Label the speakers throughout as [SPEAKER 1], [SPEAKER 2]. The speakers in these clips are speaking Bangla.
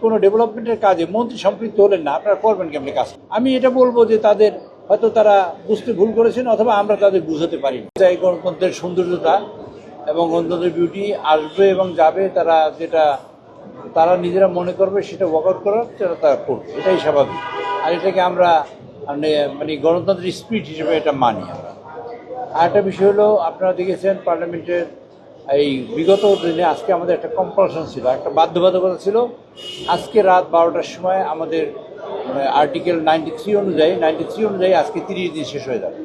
[SPEAKER 1] কোনো ডেভেলপমেন্টের কাজে মন্ত্রী সম্পৃক্ত হলেন না, আপনারা করবেন কেমনি কাজ? আমি এটা বলবো যে তাদের হয়তো তারা বুঝতে ভুল করেছেন, অথবা আমরা তাদের বুঝাতে পারি না। এই গণতন্ত্রের সৌন্দর্যতা এবং গণতন্ত্রের বিউটি আসবে এবং যাবে, তারা যেটা তারা নিজেরা মনে করবে সেটা ওয়ার্কআউট করার সেটা তারা করবে, এটাই স্বাভাবিক। আর এটাকে আমরা মানে গণতন্ত্রের স্পিরিট হিসেবে এটা মানি আমরা। আর একটা বিষয় হলো, আপনারা দেখেছেন পার্লামেন্টের এই বিগত দিনে আজকে আমাদের একটা কম্পালশন ছিল, একটা বাধ্যবাধকতা ছিল। আজকে রাত 12টার সময় আমাদের আর্টিকেল 93 অনুযায়ী আজকে 30 দিন শেষ হয়ে যাবে,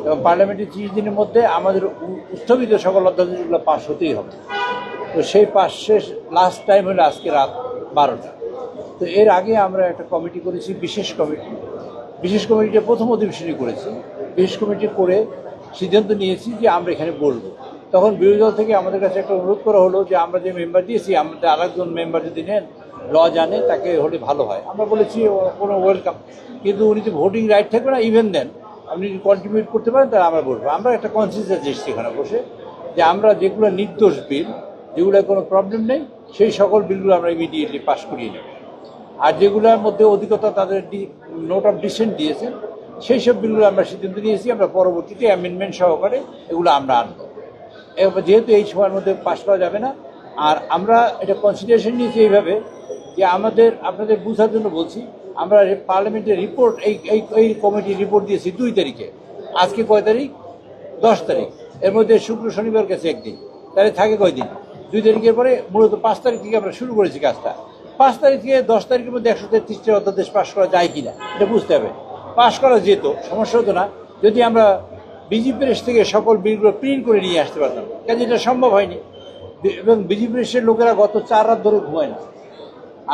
[SPEAKER 1] এবং পার্লামেন্টের 30 দিনের মধ্যে আমাদের উত্থাপিত সকল অধ্যাদেশগুলো পাস হতেই হবে। তো সেই পাস শেষ লাস্ট টাইম হলো আজকে রাত 12টা। তো এর আগে আমরা একটা কমিটি করেছি, বিশেষ কমিটিটা প্রথম অধিবেশনে করেছি। বিশেষ কমিটি করে সিদ্ধান্ত নিয়েছি যে আমরা এখানে বলবো। তখন বিরোধী দল থেকে আমাদের কাছে একটা অনুরোধ করা হলো যে আমরা যে মেম্বার দিয়েছি, আমাদের আরেকজন মেম্বার যদি নেন, ল জানে, তাকে হলে ভালো হয়। আমরা বলেছি কোনো ওয়েলকাম, কিন্তু উনি যে ভোটিং রাইট থাকবে না, ইভেন দেন আপনি যদি কন্ট্রিবিউট করতে পারেন তাহলে আমরা বলবো। আমরা একটা কনসেনসাস এসেছি এখানে বসে, যে আমরা যেগুলো নির্দোষ বিল, যেগুলো কোনো প্রবলেম নেই, সেই সকল বিলগুলো আমরা ইমিডিয়েটলি পাস করিয়ে নেব। আর যেগুলোর মধ্যে অধিকতা তাদের নোট অফ ডিসেন্ট দিয়েছেন, সেই সব বিলগুলো আমরা সিদ্ধান্ত নিয়েছি আমরা পরবর্তীতে অ্যামেন্ডমেন্ট সহকারে এগুলো আমরা আনবো। যেহেতু এই সময়ের মধ্যে পাস করা যাবে না, আর আমরা এটা কনসিডারেশন নিয়েছি এইভাবে যে আপনাদের বোঝার জন্য বলছি, আমরা পার্লামেন্টের রিপোর্ট এই কমিটির রিপোর্ট দিয়েছি 2 তারিখে। আজকে কয় তারিখ? 10 তারিখ। এর মধ্যে শুক্র শনিবার গেছে একদিন, তাহলে থাকে কয়দিন? 2 তারিখের পরে মূলত 5 তারিখ থেকে আমরা শুরু করেছি কাজটা। 5 তারিখ থেকে 10 তারিখের মধ্যে 133টা অধ্যাদেশ পাস করা যায় কিনা এটা বুঝতে হবে। পাস করা যেত, সমস্যা হতো না যদি আমরা বিজি প্রেস থেকে সকল বিলগুলো প্রিন্ট করে নিয়ে আসতে পারতাম, কাজে এটা সম্ভব হয়নি। এবং বিজি প্রেসের লোকেরা গত 4 রাত ধরে ঘুমায় না।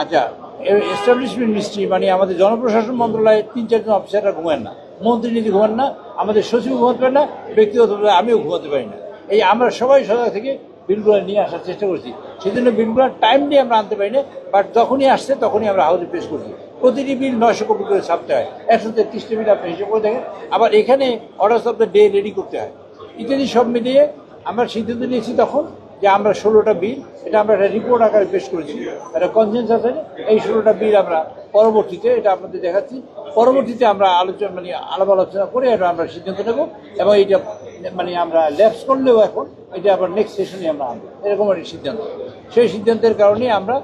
[SPEAKER 1] আচ্ছা, এস্টাবলিশমেন্ট মিনিস্ট্রি মানে আমাদের জনপ্রশাসন মন্ত্রণালয়ের 3-4 জন অফিসাররা ঘুমান না, মন্ত্রী নিজে ঘুমান না, আমাদের সচিব ঘুমাতে পারে না, ব্যক্তিগতভাবে আমিও ঘুমাতে পারি না। এই আমরা সবাই সজাগ থেকে বিলগুলো নিয়ে আসার চেষ্টা করছি। সেই জন্য বিলগুলো টাইম দিয়ে আমরা আনতে পারি না, বাট যখনই আসছে তখনই আমরা হাউসে পেশ করছি। প্রতিটি বিল 900 কপি করে ছাপতে হয়, 133টা বিল আপনি হিসেবে করে দেখেন। আবার এখানে orders of the day ready করতে হয়, ইত্যাদি সব মিলিয়ে আমরা সিদ্ধান্ত নিয়েছি তখন যে আমরা 16টা বিল, এটা আমরা একটা রিপোর্ট আকারে পেশ করেছি, একটা কনসেনসাস আছে। এই 16টা বিল আমরা পরবর্তীতে, এটা আপনাদের দেখাচ্ছি, পরবর্তীতে আমরা আলাপ আলোচনা করে আমরা সিদ্ধান্ত নেব। এবং এইটা আমরা ল্যাপস করলেও এখন এটা আবার নেক্সট সেশনে আমরা আনবো, এরকম একটা সিদ্ধান্ত। সেই সিদ্ধান্তের কারণে আমরা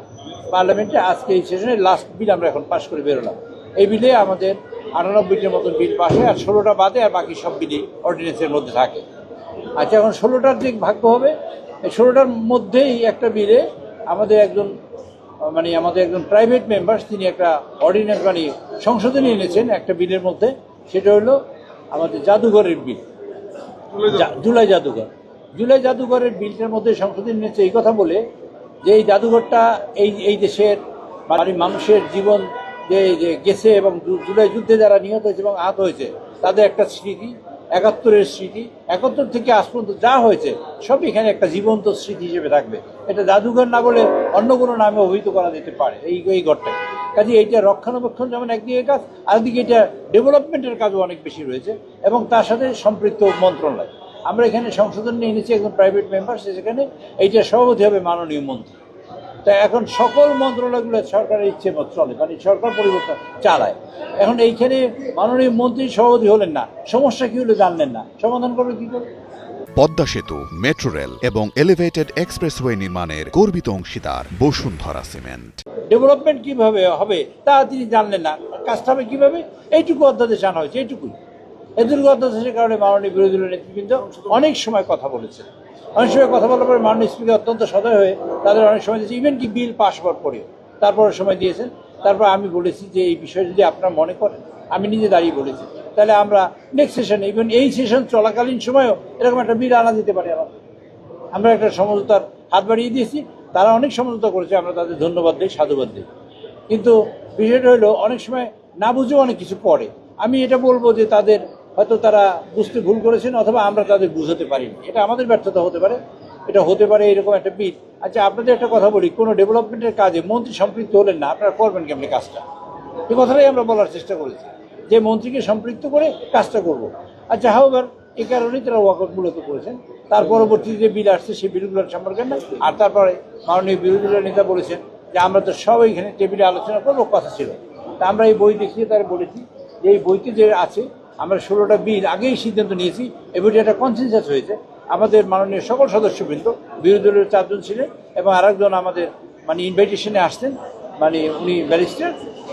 [SPEAKER 1] পার্লামেন্টে আজকে এই সেশনের লাস্ট বিল আমরা এখন পাস করে বেরোলাম। এই বিলে আমাদের 98টার মতো বিল পাস হয়, আর 16টা বাদে আর বাকি সব বিলই অর্ডিন্যান্সের মধ্যে থাকে। আচ্ছা, এখন 16টার যে ভাগ্য হবে, এই 16টার মধ্যেই একটা বিলে আমাদের একজন প্রাইভেট মেম্বার, তিনি একটা অর্ডিন্যান্স সংশোধনী এনেছেন একটা বিলের মধ্যে। সেটা হলো আমাদের জাদুঘরের বিল, জুলাই জাদুঘরের বিলটার মধ্যে সংশোধনী এনেছে এই কথা বলে যে এই জাদুঘরটা এই দেশের মানুষের জীবন যে গেছে, এবং জুলাই যুদ্ধে যারা নিহত হয়েছে এবং আহত হয়েছে তাদের একটা স্মৃতি, 71-এর স্মৃতি, 71 থেকে আজ পর্যন্ত যা হয়েছে সব এখানে একটা জীবন্ত স্মৃতি হিসেবে থাকবে। এটা জাদুঘর না বলে অন্য কোনো নামে অভিহিত করা যেতে পারে এই ঘরটাকে। কাজে এইটা রক্ষণাবেক্ষণ যেমন একদিকে কাজ, আরেকদিকে এটা ডেভেলপমেন্টের কাজও অনেক বেশি রয়েছে, এবং তার সাথে সম্পৃক্ত মন্ত্রণালয়। আমরা এখানে সংশোধন নিয়ে এনেছি একজন প্রাইভেট মেম্বার, সেখানে এইটা সভাপতি হবে মাননীয় মন্ত্রী। তা এখন সকল মন্ত্রণালয়গুলো সরকারের ইচ্ছে মতো চলে, সরকার পরিবর্তন চালায়। এখন এইখানে মাননীয় মন্ত্রী সভাপতি হলেন না, সমস্যা কি হলো জানলেন না, সমাধান করবে কি করে?
[SPEAKER 2] পদ্মা সেতু, মেট্রো রেল এবং এলিভেটেড এক্সপ্রেসওয়ে নির্মাণের গর্বিত অংশীদার বসুন্ধরা সিমেন্ট।
[SPEAKER 1] ডেভেলপমেন্ট কিভাবে হবে তা তিনি জানলেন না, কাজটা হবে কিভাবে, এইটুকু অধ্যাদেশ আনা হয়েছে, এইটুকুই। এদের অধ্যাদেশের কারণে মাননীয় বিরোধী দলের নেতৃবৃন্দ অনেক সময় কথা বলেছে। অনেক সময় কথা বলার পরে মাননীয় স্পিকার অত্যন্ত সদয় হয়ে তাদের অনেক সময় দিয়েছে, ইভেন কি বিল পাস হওয়ার পরেও তারপরে সময় দিয়েছেন। তারপর আমি বলেছি যে এই বিষয়ে যদি আপনারা মনে করেন, আমি নিজে দাঁড়িয়ে বলেছি, তাহলে আমরা নেক্সট সেশনে, ইভেন এই সেশন চলাকালীন সময়ও এরকম একটা বিল আনা যেতে পারে। আমরা একটা সমঝোতার হাত বাড়িয়ে দিয়েছি, তারা অনেক সমঝোতা করেছে, আমরা তাদের ধন্যবাদ দিই, সাধুবাদ দিই। কিন্তু বিষয়টা হলো অনেক সময় না বুঝেও অনেক কিছু পড়ে। আমি এটা বলবো যে তাদের হয়তো তারা বুঝতে ভুল করেছেন, অথবা আমরা তাদের বুঝাতে পারিনি, এটা আমাদের ব্যর্থতা হতে পারে, এটা হতে পারে এরকম একটা বিল। আচ্ছা, আপনাদের একটা কথা বলি, কোনো ডেভেলপমেন্টের কাজে মন্ত্রী সম্পৃক্ত হলেন না, আপনারা করবেন কেমনি কাজটা? এই কথাটাই আমরা বলার চেষ্টা করেছি, যে মন্ত্রীকে সম্পৃক্ত করে কাজটা করব। আচ্ছা, হাওয়ার এই কারণেই তারা ওয়াকআউট মূলত করেছেন। তার পরবর্তীতে যে বিল আসছে সেই বিলগুলো সম্পর্কে না। আর তারপরে মাননীয় বিরোধী দলের নেতা বলেছেন যে আমরা তো সবাই এখানে টেবিলে আলোচনা করবো, কথা ছিল। তা আমরা এই বই দেখিয়ে তারা বলেছি যে এই বইতে যে আছে আমরা 16টা বিল আগেই সিদ্ধান্ত নিয়েছি। এই বইটা একটা কনসেনসাস হয়েছে। আমাদের মাননীয় সকল সদস্যবৃন্দ, বিরোধী দলের 4 জন ছিলেন এবং আরেকজন আমাদের মানে ইনভাইটেশনে আসতেন, মানে উনি ব্যারিস্টার,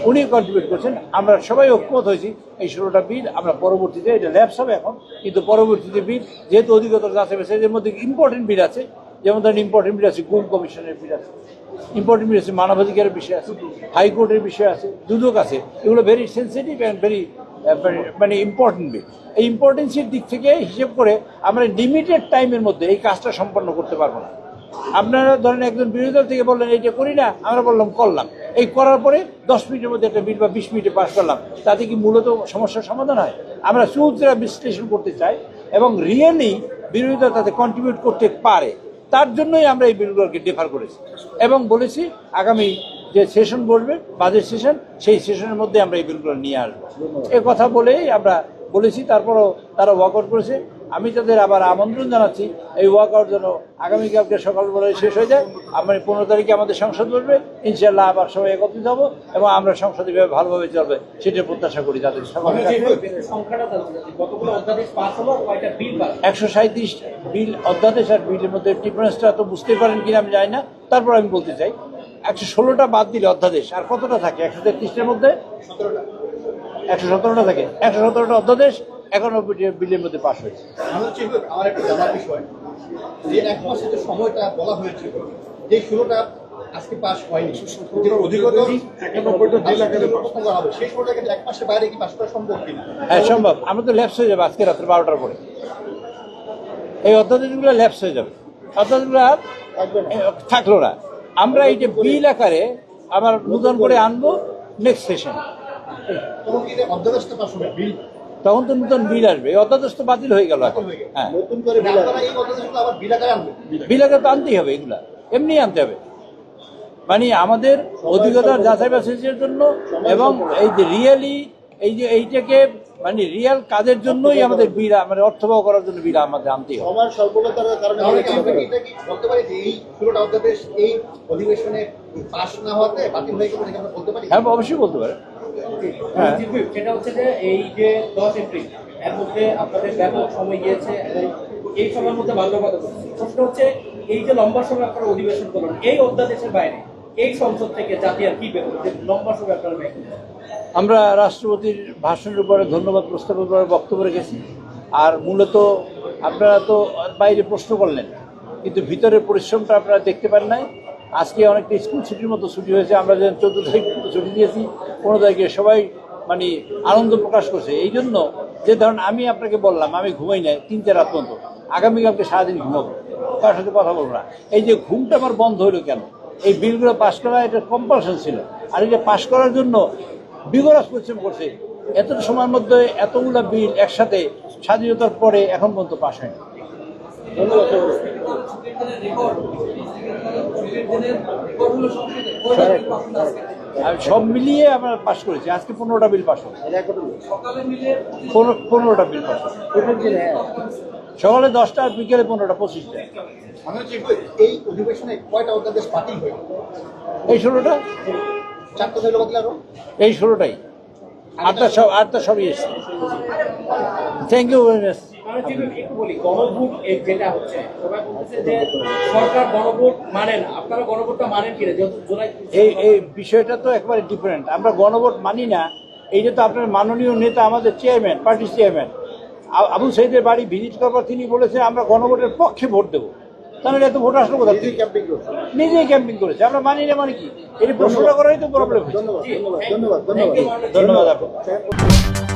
[SPEAKER 1] উনি কন্ট্রিবিউট করছেন। আমরা সবাই ঐক্যমত হয়েছি এই 16টা বিল আমরা পরবর্তীতে, এটা ল্যাপস হবে এখন, কিন্তু পরবর্তীতে বিল যেহেতু অধিকতর যাচাই বাছাই, এর মধ্যে ইম্পর্টেন্ট বিল আছে, যেমন ধরেন ইম্পর্টেন্ট বিল আছে গুম কমিশনের বিল আছে, ইম্পর্টেন্ট বিল আছে মানবাধিকারের বিষয় আছে, হাইকোর্টের বিষয় আছে, দুদক আছে। এগুলো ভেরি সেন্সিটিভ অ্যান্ড ভেরি মানে ইম্পর্টেন্ট বিল। এই ইম্পর্টেন্সির দিক থেকে হিসেব করে আমরা লিমিটেড টাইমের মধ্যে এই কাজটা সম্পন্ন করতে পারবো না। আপনারা ধরেন একজন বিরোধী দল থেকে বললেন এইটা করি না, আমরা বললাম করলাম, এই করার পরে 10 মিনিটের মধ্যে একটা বিল বা 20 মিনিটে পাস করলাম, তাতে কি মূলত সমস্যার সমাধান হয়? আমরা চৌধুরীরা বিশ্লেষণ করতে চাই এবং রিয়েলি বিরোধী দল তাতে কন্ট্রিবিউট করতে পারে, তার জন্যই আমরা এই বিলগুলোকে ডিফার করেছি এবং বলেছি আগামী যে সেশন বসবে, বাজেট সেশন, সেই সেশনের মধ্যে আমরা এই বিলগুলো নিয়ে আসবো। এ কথা বলেই আমরা বলেছি। তারপরও তারা ওয়াকআউট করেছে। আমি তাদের আবার আমন্ত্রণ জানাচ্ছি এই ওয়াকআউট যেন আগামীকালকে সকালবেলায় শেষ হয়ে যায়। আমরা 15 তারিখে আমাদের সংসদ বসবে, ইনশাআল্লাহ আবার সবাই একত্রিত হব এবং আমরা সংসদে ভালোভাবে চলবে সেটা প্রত্যাশা করি। তাদের 137 বিল অধ্যাদেশ আর বিলের মধ্যে ডিফারেন্সটা তো বুঝতেই পারেন কিনা আমি জানি না। তারপর আমি বলতে চাই 116টা বাদ দিলে অধ্যাদেশ আর কতটা থাকে? 133টার মধ্যে 117টা থাকে। 117টা অধ্যাদেশ 91 বিলের মধ্যে পাস হয়েছে।
[SPEAKER 3] আমার একটা জানার বিষয় যে 1 মাসের যে সময়টা বলা হয়েছিল, যে 16টা আজকে পাস হয়নি, সেই সময়টাকে 1 মাসের বাইরে কি পাস করা সম্ভব কিনা?
[SPEAKER 1] হ্যাঁ সম্ভব। আমরা তো ল্যাপস হয়ে যাবে আজকে রাত্রে 12টার পরে, এই অধ্যাদেশগুলো ল্যাপস হয়ে যাবে, অধ্যাদেশগুলো থাকলো না। আমরা এই যে বিল আকারে আবার নতুন করে আনবো নেক্সট সেশন। তখন তো নতুন বিল আসবে, এই অধ্যাদেশ তো বাতিল হয়ে গেল এখন। হ্যাঁ, বিল আকারে তো আনতেই হবে, এগুলা এমনি আনতে হবে। মানে আমাদের অধিকতার যাচাই বাছাইয়ের জন্য এবং এই যে রিয়েলি এই যে এইটাকে মানে রিয়েল কাজের জন্যই আমাদের বিল, মানে অর্থবহ করার জন্য বিল আমাদের আনতেই হবে।
[SPEAKER 3] সবার স্বল্পতার কারণে বলতে পারি যে এই 16টা অধ্যাদেশ এই অধিবেশনে পাস না হওয়াতে বাতিল হয়ে গেল, আমরা বলতে পারি?
[SPEAKER 1] হ্যাঁ অবশ্যই বলতে পারে। হ্যাঁ,
[SPEAKER 4] সেটা হচ্ছে যে এই যে 10 এপ্রিল এর মধ্যে আপনাদের ব্যাপক সময় গিয়েছে এবং এই সময়ের মধ্যে বাধ্যবাধকতা করছে। প্রশ্ন হচ্ছে এই যে লম্বা সময় আপনারা অধিবেশন করলেন, এই অধ্যাদেশের বাইরে এই সংসদ থেকে জাতি আর কি পেল যে লম্বা সময় আপনারা ব্যয় করলেন?
[SPEAKER 1] আমরা রাষ্ট্রপতির ভাষণের উপরে ধন্যবাদ প্রস্তাবের উপরে বক্তব্য রেখেছি। আর মূলত আপনারা তো বাইরে প্রশ্ন করলেন, কিন্তু ভিতরের পরিশ্রমটা আপনারা দেখতে পান নাই। আজকে অনেকটা স্কুল ছুটির মতো ছুটি হয়েছে। আমরা যেন 14 তারিখ ছুটি দিয়েছি, 15 তারিখে সবাই মানে আনন্দ প্রকাশ করছে। এই জন্য যে ধরুন আমি আপনাকে বললাম আমি ঘুমাই নাই 3-4 রাত পর্যন্ত, আগামীকালকে সারাদিন ঘুমাবো, কার সাথে কথা বলবো না। এই যে ঘুমটা আমার বন্ধ হলো কেন? এই বিলগুলো পাশ করা এটা কম্পালশন ছিল। আর এটা পাশ করার জন্য বিগরাস পরিশ্রম করছে। এতটা সময়ের মধ্যে এতগুলো বিল একসাথে স্বাধীনতার পরে এখন পর্যন্ত পাশ হয়নি। আমি সব মিলিয়ে আমরা পাশ করেছি। আজকে 15টা বিল পাশ হয়েছে, 15টা বিল পাশ হয়েছে। সকালে 10টা আর বিকেলে 15টা, 25টা।
[SPEAKER 3] এই অধিবেশনে কয়টা অধ্যাদেশ বাতিল হয়ে গেল?
[SPEAKER 1] এই 16টা,
[SPEAKER 3] 4টা হলো বাতিল আরো?
[SPEAKER 1] এই 16টাই। আটটা সবই এসছে। Thank you very much.
[SPEAKER 4] একটু বলি, গণভোট যেটা হচ্ছে সবাই বলতেছে যে সরকার গণভোট মানে না, আপনারা গণভোটটা মানেন কিনা? যেহেতু জুলাই
[SPEAKER 1] এই বিষয়টা তো একেবারে ডিফারেন্ট। আমরা গণভোট মানি না, এইটা তো আপনার মাননীয় নেতা আমাদের চেয়ারম্যান, পার্টির চেয়ারম্যান আবু সাইদের বাড়ি ভিজিট করবার তিনি বলেছেন আমরা গণভোটের পক্ষে ভোট দেবো। তাহলে এত ভোট আসলো কোথা থেকে? নিজেই ক্যাম্পিং করেছে। আমরা মানি না মানে কি? এই প্রশ্নটা করাই তো প্রবলেম।
[SPEAKER 3] ধন্যবাদ।
[SPEAKER 1] ধন্যবাদ আপনাকে।